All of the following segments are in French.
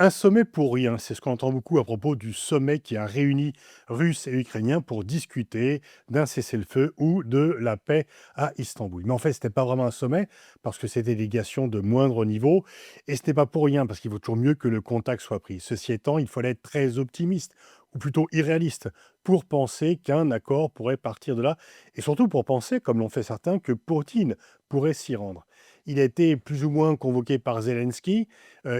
Un sommet pour rien, c'est ce qu'on entend beaucoup à propos du sommet qui a réuni Russes et Ukrainiens pour discuter d'un cessez-le-feu ou de la paix à Istanbul. Mais en fait, ce n'était pas vraiment un sommet parce que c'était des délégations de moindre niveau et ce n'est pas pour rien parce qu'il vaut toujours mieux que le contact soit pris. Ceci étant, il fallait être très optimiste ou plutôt irréaliste pour penser qu'un accord pourrait partir de là et surtout pour penser, comme l'ont fait certains, que Poutine pourrait s'y rendre. Il a été plus ou moins convoqué par Zelensky,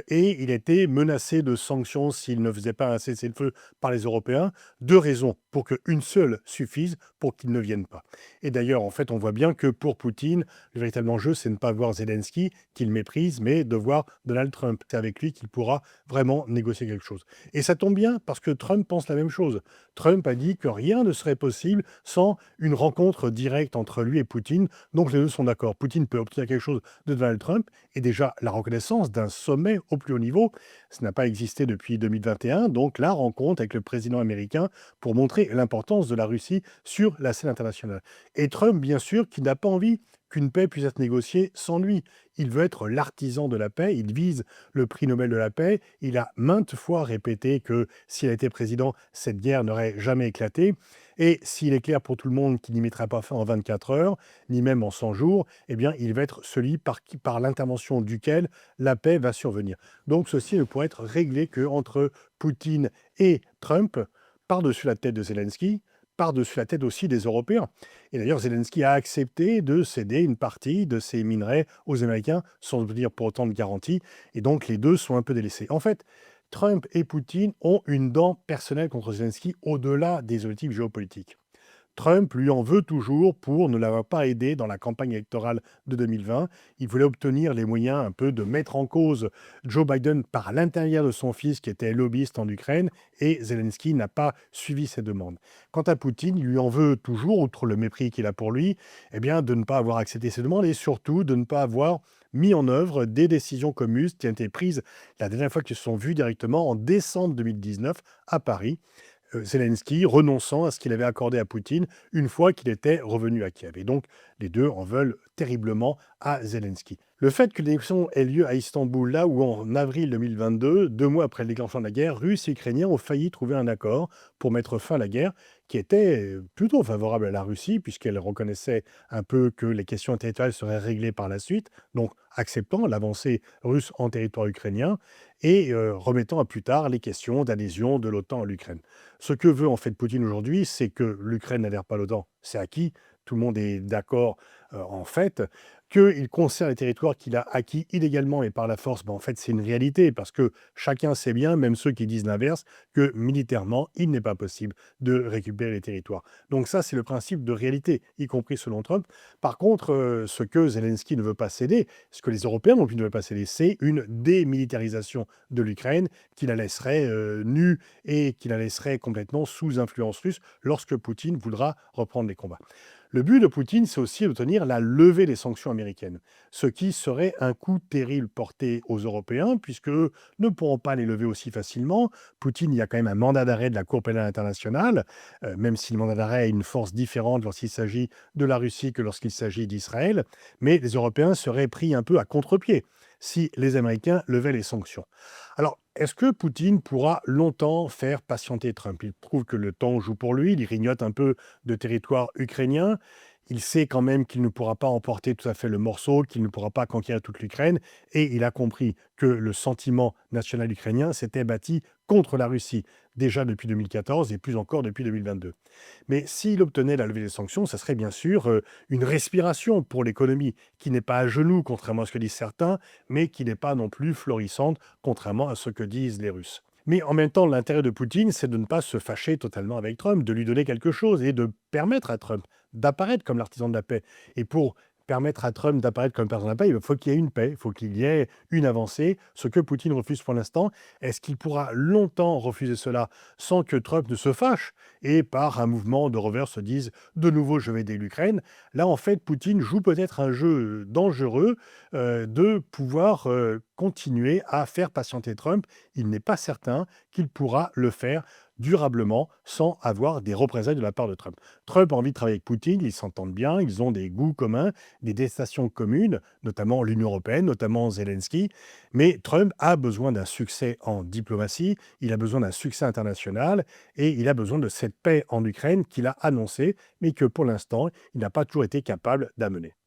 et il était menacé de sanctions s'il ne faisait pas un cessez-le-feu par les Européens. Deux raisons pour qu'une seule suffise pour qu'il ne vienne pas. Et d'ailleurs, en fait, on voit bien que pour Poutine, le véritable enjeu, c'est de ne pas voir Zelensky, qu'il méprise, mais de voir Donald Trump. C'est avec lui qu'il pourra vraiment négocier quelque chose. Et ça tombe bien parce que Trump pense la même chose. Trump a dit que rien ne serait possible sans une rencontre directe entre lui et Poutine. Donc les deux sont d'accord. Poutine peut obtenir quelque chose de Donald Trump et déjà la reconnaissance d'un sommet au plus haut niveau. Ça n'a pas existé depuis 2021, donc la rencontre avec le président américain pour montrer l'importance de la Russie sur la scène internationale. Et Trump, bien sûr, qui n'a pas envie qu'une paix puisse être négociée sans lui. Il veut être l'artisan de la paix, il vise le prix Nobel de la paix. Il a maintes fois répété que s'il a été président, cette guerre n'aurait jamais éclaté. Et s'il est clair pour tout le monde qu'il n'y mettra pas fin en 24 heures, ni même en 100 jours, eh bien, il va être celui par l'intervention duquel la paix va survenir. Donc ceci ne pourrait être réglé qu'entre Poutine et Trump, par-dessus la tête de Zelensky, par-dessus la tête aussi des Européens. Et d'ailleurs, Zelensky a accepté de céder une partie de ses minerais aux Américains, sans obtenir pour autant de garantie, et donc les deux sont un peu délaissés. En fait, Trump et Poutine ont une dent personnelle contre Zelensky au-delà des objectifs géopolitiques. Trump lui en veut toujours pour ne l'avoir pas aidé dans la campagne électorale de 2020. Il voulait obtenir les moyens un peu de mettre en cause Joe Biden par l'intérieur de son fils qui était lobbyiste en Ukraine et Zelensky n'a pas suivi ses demandes. Quant à Poutine, il lui en veut toujours, outre le mépris qu'il a pour lui, eh bien, de ne pas avoir accepté ses demandes et surtout de ne pas avoir mis en œuvre des décisions communes qui ont été prises la dernière fois qu'ils se sont vus directement en décembre 2019 à Paris. Zelensky renonçant à ce qu'il avait accordé à Poutine une fois qu'il était revenu à Kiev. Et donc, les deux en veulent terriblement à Zelensky. Le fait que l'élection ait lieu à Istanbul, là où en avril 2022, 2 mois après le déclenchement de la guerre, Russes et Ukrainiens ont failli trouver un accord pour mettre fin à la guerre, qui était plutôt favorable à la Russie, puisqu'elle reconnaissait un peu que les questions territoriales seraient réglées par la suite, donc acceptant l'avancée russe en territoire ukrainien, et remettant à plus tard les questions d'adhésion de l'OTAN à l'Ukraine. Ce que veut en fait Poutine aujourd'hui, c'est que l'Ukraine n'adhère pas à l'OTAN. C'est acquis, tout le monde est d'accord en fait. Qu'il conserve les territoires qu'il a acquis illégalement et par la force, ben, en fait c'est une réalité, parce que chacun sait bien, même ceux qui disent l'inverse, que militairement, il n'est pas possible de récupérer les territoires. Donc ça, c'est le principe de réalité, y compris selon Trump. Par contre, ce que Zelensky ne veut pas céder, ce que les Européens non plus ne veulent pas céder, c'est une démilitarisation de l'Ukraine qui la laisserait nue et qui la laisserait complètement sous influence russe lorsque Poutine voudra reprendre les combats. Le but de Poutine, c'est aussi d'obtenir la levée des sanctions américaines, ce qui serait un coup terrible porté aux Européens, puisque ne pourront pas les lever aussi facilement. Poutine, il y a quand même un mandat d'arrêt de la Cour pénale internationale, même si le mandat d'arrêt a une force différente lorsqu'il s'agit de la Russie que lorsqu'il s'agit d'Israël, mais les Européens seraient pris un peu à contre-pied si les Américains levaient les sanctions. Alors, est-ce que Poutine pourra longtemps faire patienter Trump? Il trouve que le temps joue pour lui, il grignote un peu de territoire ukrainien. Il sait quand même qu'il ne pourra pas emporter tout à fait le morceau, qu'il ne pourra pas conquérir toute l'Ukraine, et il a compris que le sentiment national ukrainien s'était bâti contre la Russie, déjà depuis 2014 et plus encore depuis 2022. Mais s'il obtenait la levée des sanctions, ça serait bien sûr une respiration pour l'économie, qui n'est pas à genoux, contrairement à ce que disent certains, mais qui n'est pas non plus florissante, contrairement à ce que disent les Russes. Mais en même temps, l'intérêt de Poutine, c'est de ne pas se fâcher totalement avec Trump, de lui donner quelque chose et de permettre à Trump d'apparaître comme l'artisan de la paix. Et pour permettre à Trump d'apparaître comme l'artisan de la paix, il faut qu'il y ait une paix, il faut qu'il y ait une avancée, ce que Poutine refuse pour l'instant. Est-ce qu'il pourra longtemps refuser cela sans que Trump ne se fâche et par un mouvement de revers se dise de nouveau je vais aider l'Ukraine? Là, en fait, Poutine joue peut-être un jeu dangereux de pouvoir continuer à faire patienter Trump. Il n'est pas certain qu'il pourra le faire durablement sans avoir des représailles de la part de Trump. Trump a envie de travailler avec Poutine, ils s'entendent bien, ils ont des goûts communs, des destinations communes, notamment l'Union européenne, notamment Zelensky. Mais Trump a besoin d'un succès en diplomatie, il a besoin d'un succès international et il a besoin de cette paix en Ukraine qu'il a annoncée, mais que pour l'instant, il n'a pas toujours été capable d'amener.